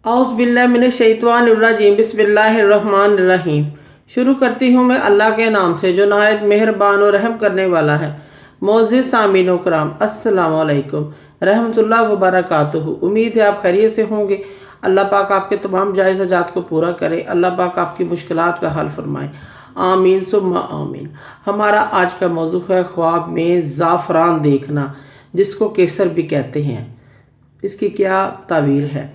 औज़ुबिल्लाहिमिनश्शैतानिर्रजीम बिस्मिल्लाहिर्रहमानिर्रहीम। शुरू करती हूँ मैं अल्लाह के नाम से जो नहायत मेहरबान और रहम करने वाला है। मोअज़्ज़िज़ सामीन व कराम, अस्सलामु अलैकुम रहमतुल्लाहि व बरकातुहू। उम्मीद है आप खैरियत से होंगे। अल्लाह पाक आपके तमाम जायज़ हजात को पूरा करे। अल्लाह पाक आपकी मुश्किलात का हल फरमाए। आमीन सुम्मा आमीन। हमारा आज का मौजू है ख्वाब में ज़ाफ़रान देखना, जिसको केसर भी कहते हैं। इसकी क्या ताबीर है?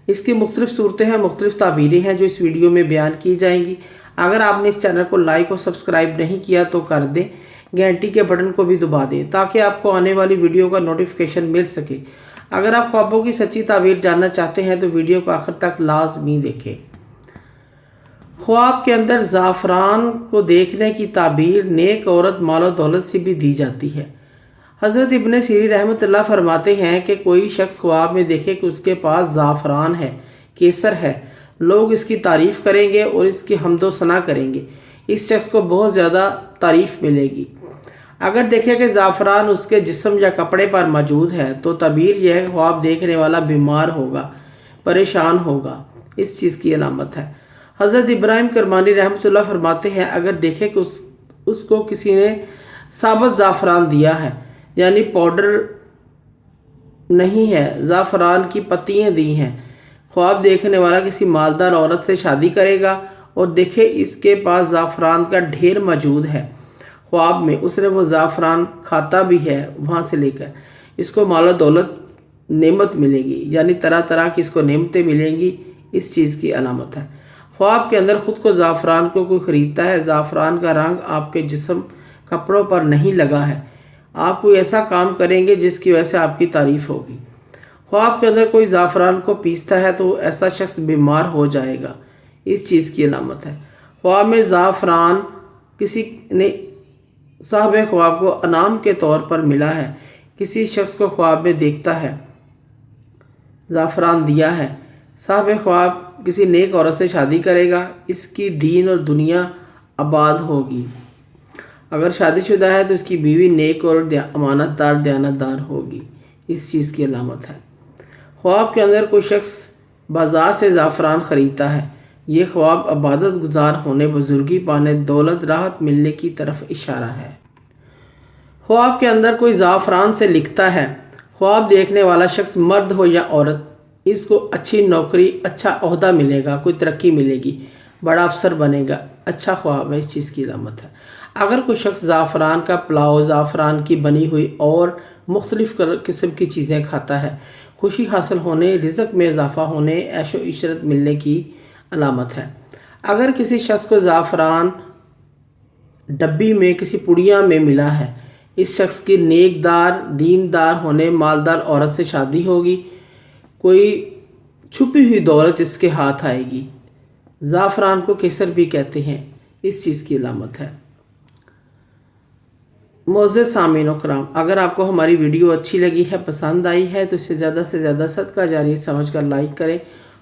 इसकी मुख्तलिफ़ सूरतें हैं, मुख्तलिफ़ ताबीरें हैं जो इस वीडियो में बयान की जाएंगी। अगर आपने इस चैनल को लाइक और सब्सक्राइब नहीं किया तो कर दें, घंटी के बटन को भी दबा दें ताकि आपको आने वाली वीडियो का नोटिफिकेशन मिल सके। अगर आप ख्वाबों की सच्ची ताबीर जानना चाहते हैं तो वीडियो को आखिर तक लाजमी देखें। ख्वाब के अंदर ज़ाफ़रान को देखने की ताबीर नेक औरत मालो दौलत से भी दी जाती है। हज़रत इब्न सीरी रहमतुल्लाह फरमाते हैं कि कोई शख्स ख्वाब में देखे कि उसके पास ज़ाफ़रान है, केसर है, लोग इसकी तारीफ़ करेंगे और इसकी हम्दो सना करेंगे। इस शख्स को बहुत ज़्यादा तारीफ़ मिलेगी। अगर देखे कि ज़ाफ़रान उसके जिस्म या कपड़े पर मौजूद है तो तबीर यह है कि ख्वाब देखने वाला बीमार होगा, परेशान होगा। इस चीज़ की अलामत है। हज़रत इब्राहिम करमानी रहमतुल्लाह फरमाते हैं अगर देखे कि उसको किसी ने साबुत ज़ाफ़रान दिया है, यानी पाउडर नहीं है, ज़ाफ़रान की पत्तियाँ दी हैं, ख्वाब देखने वाला किसी मालदार औरत से शादी करेगा और देखे इसके पास ज़ाफ़रान का ढेर मौजूद है, ख्वाब में उसने वो ज़ाफ़रान खाता भी है, वहाँ से लेकर इसको मालो दौलत नेमत मिलेगी, यानी तरह तरह की इसको नेमतें मिलेंगी। इस चीज़ की अलामत है। ख्वाब के अंदर ख़ुद को ज़ाफ़रान को कोई ख़रीदता है, ज़ाफ़रान का रंग आपके जिस्म कपड़ों पर नहीं लगा है, आप कोई ऐसा काम करेंगे जिसकी वजह से आपकी तारीफ़ होगी। ख्वाब के अंदर कोई ज़ाफ़रान को पीसता है तो ऐसा शख्स बीमार हो जाएगा। इस चीज़ की अलामत है। ख्वाब में ज़ाफ़रान किसी ने साहब ख्वाब को अनाम के तौर पर मिला है, किसी शख्स को ख्वाब में देखता है, ज़ाफ़रान दिया है, साहब ख्वाब किसी नेक औरत से शादी करेगा, इसकी दीन और दुनिया आबाद होगी। अगर शादीशुदा है तो इसकी बीवी नेक और अमानतदार दयानतदार होगी। इस चीज़ की अलामत है। ख्वाब के अंदर कोई शख्स बाज़ार से ज़ाफ़रान ख़रीदता है, ये ख्वाब इबादत गुजार होने, बुजुर्गी पाने, दौलत राहत मिलने की तरफ इशारा है। ख्वाब के अंदर कोई ज़ाफ़रान से लिखता है, ख्वाब देखने वाला शख्स मर्द हो या औरत, इसको अच्छी नौकरी, अच्छा ओहदा मिलेगा, कोई तरक्की मिलेगी, बड़ा अफसर बनेगा। अच्छा ख्वाब है। इस चीज़ की अलामत है। अगर कोई शख्स ज़ाफ़रान का पुलाव, ज़ाफ़रान की बनी हुई और मुख्तलिफ़ किस्म की चीज़ें खाता है, खुशी हासिल होने, रिज़्क़ में इजाफ़ा होने, ऐशो इशरत मिलने की अलामत है। अगर किसी शख्स को ज़ाफ़रान डब्बी में किसी पुड़िया में मिला है, इस शख्स की नेकदार दीनदार होने, मालदार औरत से शादी होगी, कोई छुपी हुई दौलत इसके हाथ आएगी। ज़ाफ़रान को केसर भी कहते हैं। इस चीज़ की अलामत है। मोअज़्ज़िज़ सामीन व कराम, अगर आपको हमारी वीडियो अच्छी लगी है, पसंद आई है तो इसे ज़्यादा से ज़्यादा सदका जारी समझ कर लाइक करें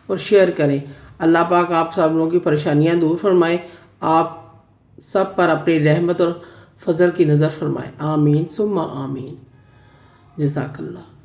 और शेयर करें। अल्लाह पाक आप सब लोगों की परेशानियां दूर फरमाए, आप सब पर अपनी रहमत और फजल की नज़र फरमाए। आमीन सुम्मा आमीन। जज़ाकल्लाह।